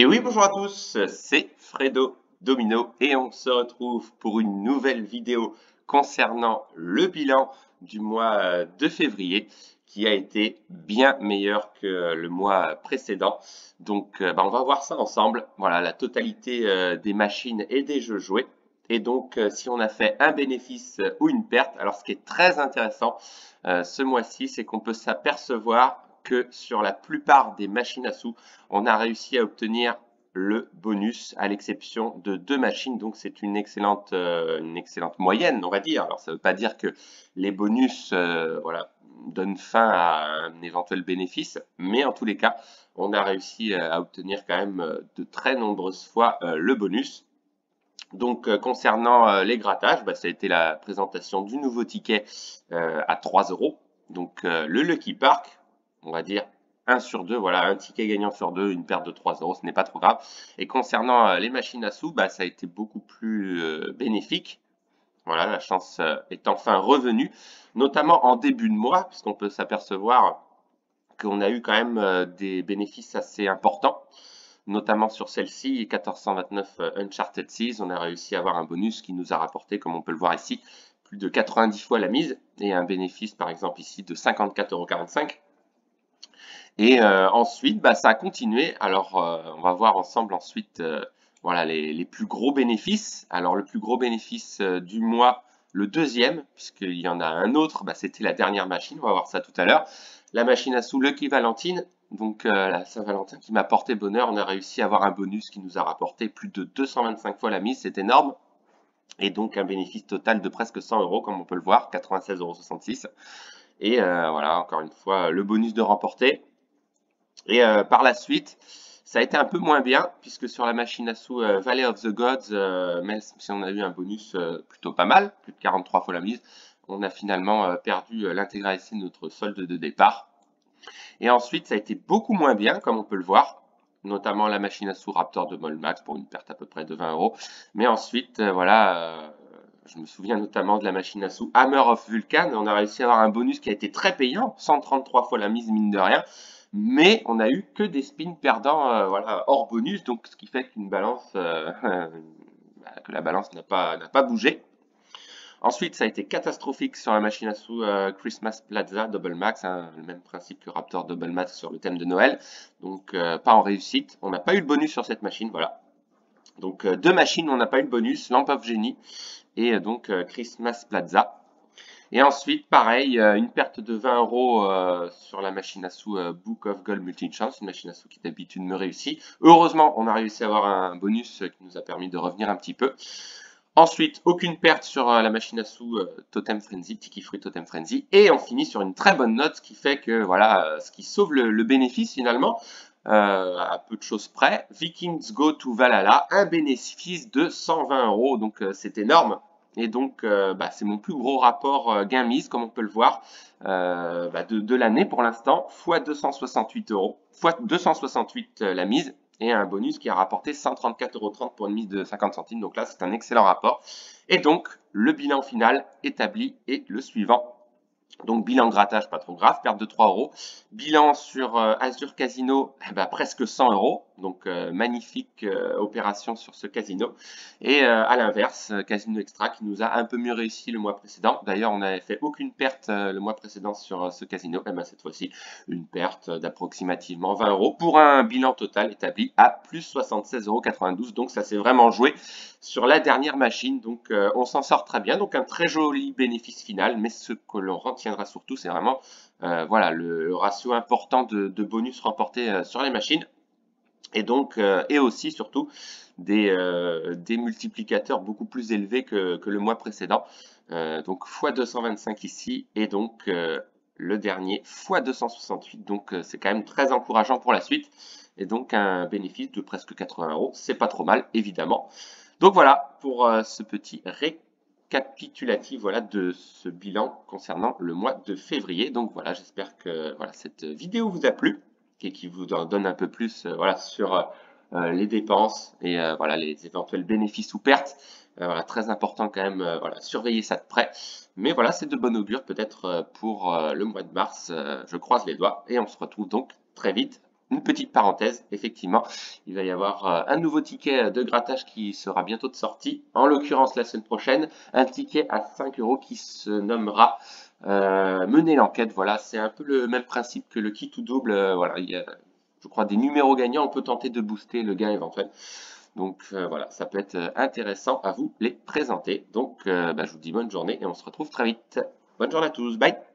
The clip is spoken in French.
Et oui, bonjour à tous, c'est Fredo Domino et on se retrouve pour une nouvelle vidéo concernant le bilan du mois de février qui a été bien meilleur que le mois précédent. Donc, on va voir ça ensemble. Voilà, la totalité des machines et des jeux joués. Et donc, si on a fait un bénéfice ou une perte, alors ce qui est très intéressant ce mois-ci, c'est qu'on peut s'apercevoir que sur la plupart des machines à sous, on a réussi à obtenir le bonus à l'exception de 2 machines. Donc c'est une excellente moyenne, on va dire. Alors ça ne veut pas dire que les bonus voilà, donnent fin à un éventuel bénéfice, mais en tous les cas, on a réussi à obtenir quand même de très nombreuses fois le bonus. Donc, concernant les grattages, ça a été la présentation du nouveau ticket à 3 euros. Donc, le Lucky Park, on va dire 1 sur 2, voilà, un ticket gagnant sur 2, une perte de 3 euros, ce n'est pas trop grave. Et concernant les machines à sous, ça a été beaucoup plus bénéfique. Voilà, la chance est enfin revenue, notamment en début de mois, puisqu'on peut s'apercevoir qu'on a eu quand même des bénéfices assez importants, notamment sur celle-ci, 1429 Uncharted Seas. On a réussi à avoir un bonus qui nous a rapporté, comme on peut le voir ici, plus de 90 fois la mise et un bénéfice par exemple ici de 54,45 €. Et ensuite, ça a continué. Alors, on va voir ensemble ensuite voilà, les plus gros bénéfices. Alors, le plus gros bénéfice du mois, le deuxième, puisqu'il y en a un autre, c'était la dernière machine. On va voir ça tout à l'heure. La machine à sous Lucky Valentine. Donc, la Saint-Valentin qui m'a porté bonheur. On a réussi à avoir un bonus qui nous a rapporté plus de 225 fois la mise. C'est énorme. Et donc, un bénéfice total de presque 100 €, comme on peut le voir, 96,66 €. Et voilà, encore une fois, le bonus de remporter. Et par la suite, ça a été un peu moins bien, puisque sur la machine à sous Valley of the Gods, même si on a eu un bonus plutôt pas mal, plus de 43 fois la mise, on a finalement perdu l'intégralité de notre solde de départ. Et ensuite, ça a été beaucoup moins bien, comme on peut le voir, notamment la machine à sous Raptor de Molmax pour une perte à peu près de 20 €. Mais ensuite, voilà, je me souviens notamment de la machine à sous Hammer of Vulcan. On a réussi à avoir un bonus qui a été très payant, 133 fois la mise, mine de rien. Mais on a eu que des spins perdants voilà, hors bonus, donc ce qui fait qu'une balance, que la balance n'a pas bougé. Ensuite, ça a été catastrophique sur la machine à sous Christmas Plaza Double Max, hein, le même principe que Raptor Double Max sur le thème de Noël. Donc, pas en réussite. On n'a pas eu le bonus sur cette machine, voilà. Donc, 2 machines, on n'a pas eu le bonus, Lamp of Genie et donc Christmas Plaza. Et ensuite, pareil, une perte de 20 € sur la machine à sous Book of Gold Multi-Chance, une machine à sous qui d'habitude me réussit. Heureusement, on a réussi à avoir un bonus qui nous a permis de revenir un petit peu. Ensuite, aucune perte sur la machine à sous Totem Frenzy, Tiki Fruit Totem Frenzy. Et on finit sur une très bonne note, ce qui fait que, voilà, ce qui sauve le bénéfice finalement, à peu de choses près. Vikings Go to Valhalla, un bénéfice de 120 €, donc c'est énorme. Et donc, c'est mon plus gros rapport gain-mise, comme on peut le voir, de l'année pour l'instant, fois 268 €, fois 268 la mise, et un bonus qui a rapporté 134,30 € pour une mise de 50 centimes. Donc là, c'est un excellent rapport. Et donc, le bilan final établi est le suivant. Donc, bilan grattage, pas trop grave, perte de 3 €. Bilan sur Azure Casino, presque 100 €. Donc, magnifique opération sur ce casino. Et à l'inverse, Casino Extra qui nous a un peu mieux réussi le mois précédent. D'ailleurs, on n'avait fait aucune perte le mois précédent sur ce casino. Et cette fois-ci, une perte d'approximativement 20 € pour un bilan total établi à plus 76,92 €. Donc, ça s'est vraiment joué sur la dernière machine. Donc, on s'en sort très bien. Donc, un très joli bénéfice final. Mais ce que l'on retiendra surtout, c'est vraiment voilà, le ratio important de bonus remportés sur les machines. Et donc, et aussi surtout des multiplicateurs beaucoup plus élevés que le mois précédent. Donc x 225 ici, et donc le dernier x 268. Donc c'est quand même très encourageant pour la suite. Et donc un bénéfice de presque 80 €. C'est pas trop mal, évidemment. Donc voilà pour ce petit récapitulatif voilà, de ce bilan concernant le mois de février. Donc voilà, j'espère que voilà, cette vidéo vous a plu et qui vous en donne un peu plus voilà, sur les dépenses et voilà, les éventuels bénéfices ou pertes. Voilà, très important quand même, voilà, surveiller ça de près. Mais voilà, c'est de bon augure peut-être pour le mois de mars. Je croise les doigts et on se retrouve donc très vite une petite parenthèse, effectivement, il va y avoir un nouveau ticket de grattage qui sera bientôt de sortie, en l'occurrence la semaine prochaine, un ticket à 5 € qui se nommera Mener l'enquête. Voilà, c'est un peu le même principe que le kit ou double. Voilà, il y a, je crois, des numéros gagnants, on peut tenter de booster le gain éventuel. Donc voilà, ça peut être intéressant à vous les présenter. Donc je vous dis bonne journée et on se retrouve très vite. Bonne journée à tous, bye!